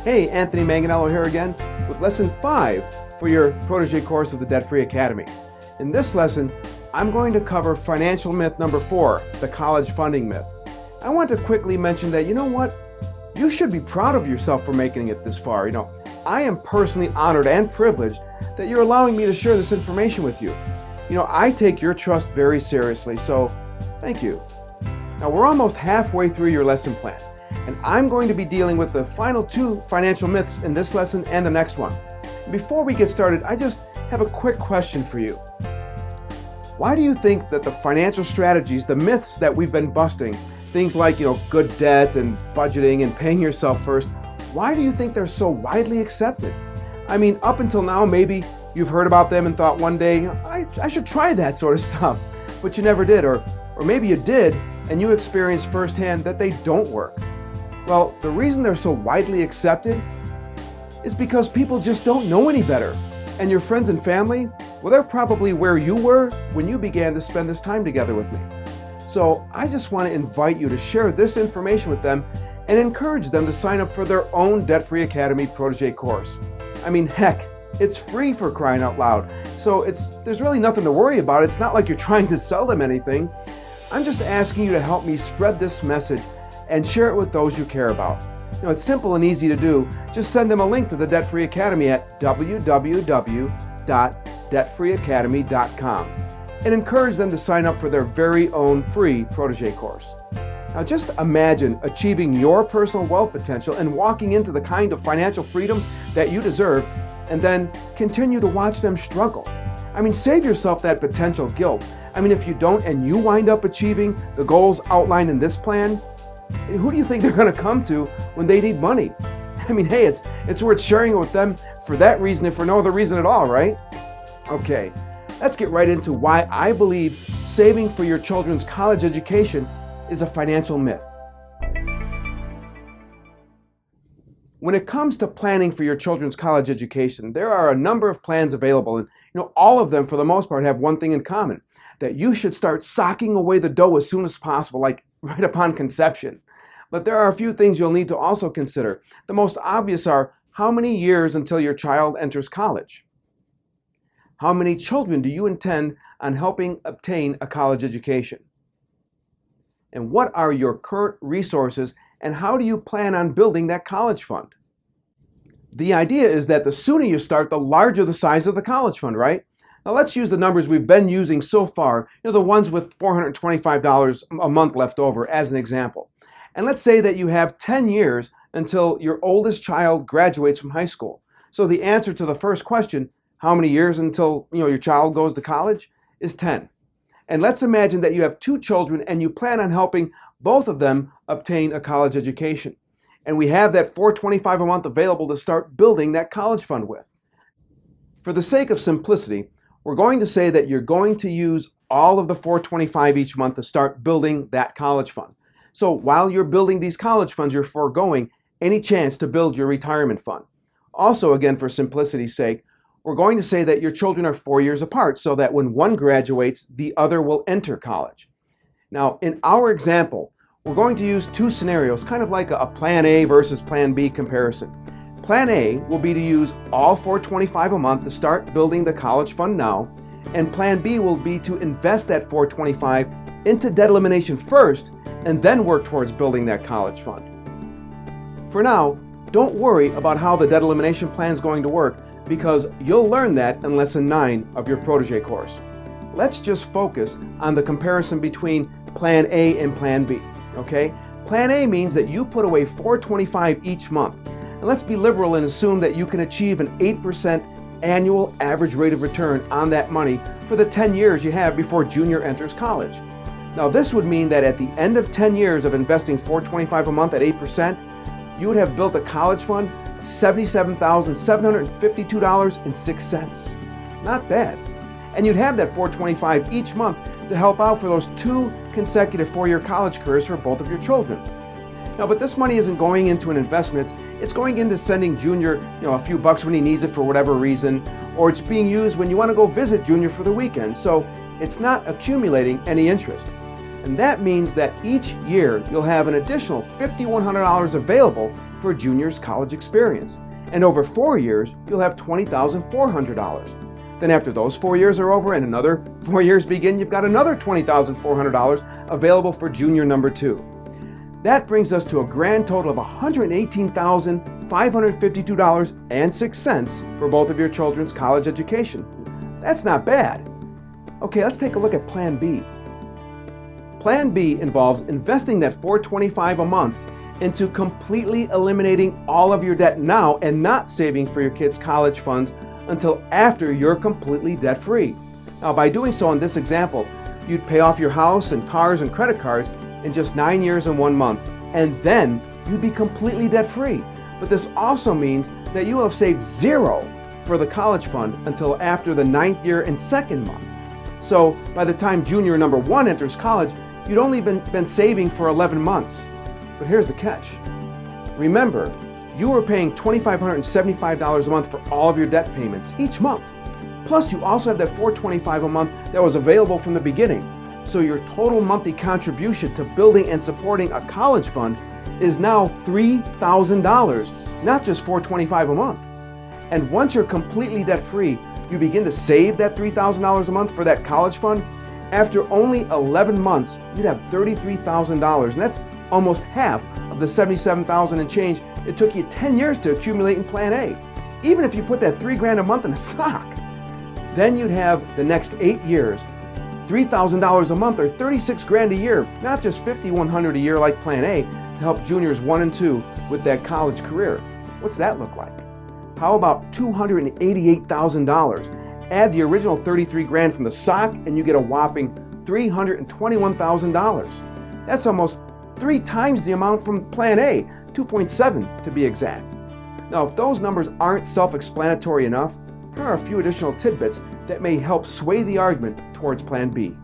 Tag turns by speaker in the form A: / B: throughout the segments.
A: Hey, Anthony Manganello here again with lesson 5 for your protege course of the Debt Free Academy. In this lesson, I'm going to cover financial myth number 4, the college funding myth. I want to quickly mention that, you know what? You should be proud of yourself for making it this far. I am personally honored and privileged that you're allowing me to share this information with you. I take your trust very seriously, so thank you. Now, we're almost halfway through your lesson plan, and I'm going to be dealing with the final 2 financial myths in this lesson and the next one. Before we get started, I just have a quick question for you. Why do you think that the financial strategies, the myths that we've been busting, things like, good debt and budgeting and paying yourself first, why do you think they're so widely accepted? I mean, up until now, maybe you've heard about them and thought one day, I should try that sort of stuff, but you never did, or maybe you did and you experienced firsthand that they don't work. Well, the reason they're so widely accepted is because people just don't know any better. And your friends and family, well, they're probably where you were when you began to spend this time together with me. So I just want to invite you to share this information with them and encourage them to sign up for their own Debt Free Academy protege course. I mean, heck, it's free, for crying out loud. So there's really nothing to worry about. It's not like you're trying to sell them anything. I'm just asking you to help me spread this message and share it with those you care about. It's simple and easy to do. Just send them a link to the Debt Free Academy at www.debtfreeacademy.com and encourage them to sign up for their very own free protege course. Now just imagine achieving your personal wealth potential and walking into the kind of financial freedom that you deserve, and then continue to watch them struggle. I mean, save yourself that potential guilt. I mean, if you don't and you wind up achieving the goals outlined in this plan, who do you think they're going to come to when they need money? I mean, hey, it's worth sharing it with them for that reason, if for no other reason at all, right? Okay, let's get right into why I believe saving for your children's college education is a financial myth. When it comes to planning for your children's college education, there are a number of plans available, and all of them, for the most part, have one thing in common: that you should start socking away the dough as soon as possible, like right upon conception. But there are a few things you'll need to also consider. The most obvious are: how many years until your child enters college? How many children do you intend on helping obtain a college education? And what are your current resources, and how do you plan on building that college fund? The idea is that the sooner you start, the larger the size of the college fund, right? Now let's use the numbers we've been using so far, the ones with $425 a month left over as an example. And let's say that you have 10 years until your oldest child graduates from high school. So the answer to the first question, how many years until your child goes to college, is 10. And let's imagine that you have 2 children and you plan on helping both of them obtain a college education. And we have that $425 a month available to start building that college fund with. For the sake of simplicity, we're going to say that you're going to use all of the $425 each month to start building that college fund. So while you're building these college funds, you're foregoing any chance to build your retirement fund. Also, again, for simplicity's sake, we're going to say that your children are 4 years apart so that when one graduates, the other will enter college. Now, in our example, we're going to use 2 scenarios, kind of like a plan A versus plan B comparison. Plan A will be to use all $425 a month to start building the college fund now, and Plan B will be to invest that $425 into debt elimination first and then work towards building that college fund. For now, don't worry about how the debt elimination plan is going to work, because you'll learn that in lesson 9 of your protege course. Let's just focus on the comparison between Plan A and Plan B, okay? Plan A means that you put away $425 each month. And let's be liberal and assume that you can achieve an 8% annual average rate of return on that money for the 10 years you have before junior enters college. Now this would mean that at the end of 10 years of investing $425 a month at 8%, you would have built a college fund $77,752.06. Not bad. And you'd have that $425 each month to help out for those 2 consecutive 4-year college careers for both of your children. Now, but this money isn't going into an investment, it's going into sending Junior, a few bucks when he needs it for whatever reason, or it's being used when you want to go visit Junior for the weekend. So it's not accumulating any interest. And that means that each year you'll have an additional $5,100 available for Junior's college experience. And over 4 years, you'll have $20,400. Then after those 4 years are over and another 4 years begin, you've got another $20,400 available for Junior number 2. That brings us to a grand total of $118,552.06 for both of your children's college education. That's not bad. Okay, let's take a look at Plan B. Plan B involves investing that $425 a month into completely eliminating all of your debt now and not saving for your kids' college funds until after you're completely debt-free. Now, by doing so in this example, you'd pay off your house and cars and credit cards in just 9 years and 1 month, and then you'd be completely debt-free. But this also means that you will have saved zero for the college fund until after the 9th year and 2nd month. So by the time Junior number 1 enters college, you'd only been saving for 11 months. But here's the catch. Remember, you were paying $2,575 a month for all of your debt payments each month. Plus, you also have that $425 a month that was available from the beginning. So your total monthly contribution to building and supporting a college fund is now $3,000, not just $425 a month. And once you're completely debt-free, you begin to save that $3,000 a month for that college fund. After only 11 months, you'd have $33,000, and that's almost half of the $77,000 and change it took you 10 years to accumulate in Plan A. Even if you put that $3,000 a month in a sock, then you'd have the next 8 years, $3,000 a month or $36,000 a year, not just $5,100 a year like Plan A, to help Juniors 1 and 2 with that college career. What's that look like? How about $288,000? Add the original $33,000 from the sock and you get a whopping $321,000. That's almost 3 times the amount from Plan A, 2.7 to be exact. Now, if those numbers aren't self-explanatory enough, here are a few additional tidbits that may help sway the argument towards Plan B.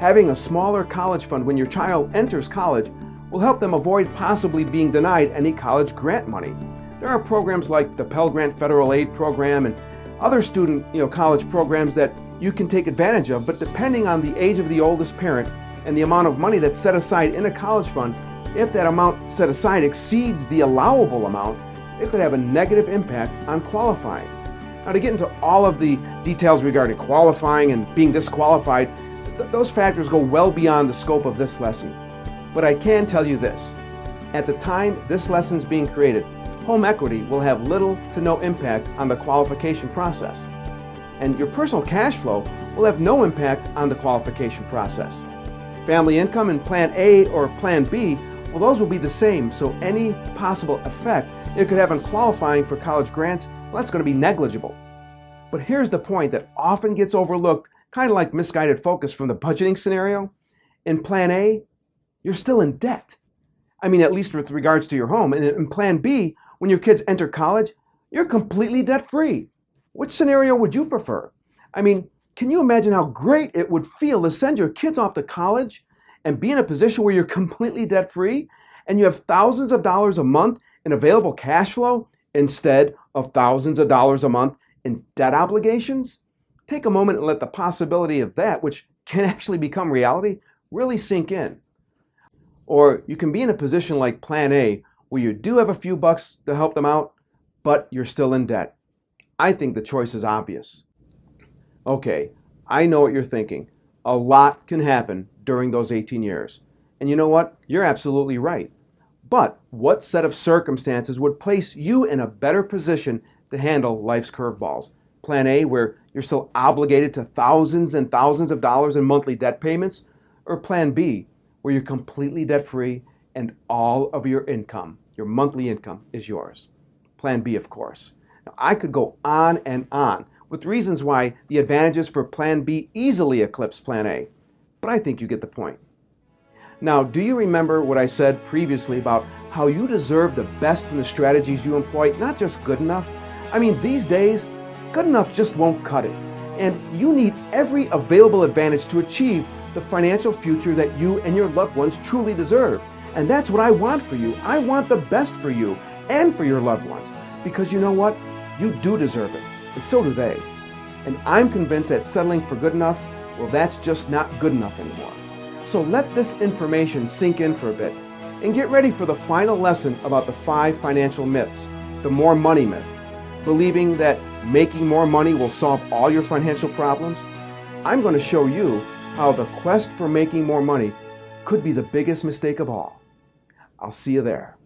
A: Having a smaller college fund when your child enters college will help them avoid possibly being denied any college grant money. There are programs like the Pell Grant Federal Aid Program and other student college programs that you can take advantage of, but depending on the age of the oldest parent and the amount of money that's set aside in a college fund, if that amount set aside exceeds the allowable amount, it could have a negative impact on qualifying. Now, to get into all of the details regarding qualifying and being disqualified, those factors go well beyond the scope of this lesson. But I can tell you this. At the time this lesson is being created, home equity will have little to no impact on the qualification process. And your personal cash flow will have no impact on the qualification process. Family income in Plan A or Plan B, well, those will be the same, so any possible effect it could have on qualifying for college grants, well, that's going to be negligible. But here's the point that often gets overlooked, kind of like misguided focus from the budgeting scenario. In Plan A, you're still in debt. I mean, at least with regards to your home. And in Plan B, when your kids enter college, you're completely debt-free. Which scenario would you prefer? I mean, can you imagine how great it would feel to send your kids off to college and be in a position where you're completely debt-free and you have thousands of dollars a month in available cash flow instead of thousands of dollars a month in debt obligations? Take a moment and let the possibility of that, which can actually become reality, really sink in. Or you can be in a position like Plan A, where you do have a few bucks to help them out, but you're still in debt. I think the choice is obvious. Okay, I know what you're thinking. A lot can happen during those 18 years. And you know what? You're absolutely right. But what set of circumstances would place you in a better position to handle life's curveballs? Plan A, where you're still obligated to thousands and thousands of dollars in monthly debt payments? Or Plan B, where you're completely debt-free and all of your income, your monthly income, is yours? Plan B, of course. Now, I could go on and on with reasons why the advantages for Plan B easily eclipse Plan A, but I think you get the point. Now, do you remember what I said previously about how you deserve the best from the strategies you employ, not just good enough? I mean, these days, good enough just won't cut it, and you need every available advantage to achieve the financial future that you and your loved ones truly deserve. And that's what I want for you. I want the best for you. and for your loved ones. Because you know what? You do deserve it, and so do they. And I'm convinced that settling for good enough, well, that's just not good enough anymore. So let this information sink in for a bit, and get ready for the final lesson about the 5 financial myths. The more money myth, believing that making more money will solve all your financial problems. I'm going to show you how the quest for making more money could be the biggest mistake of all. I'll see you there.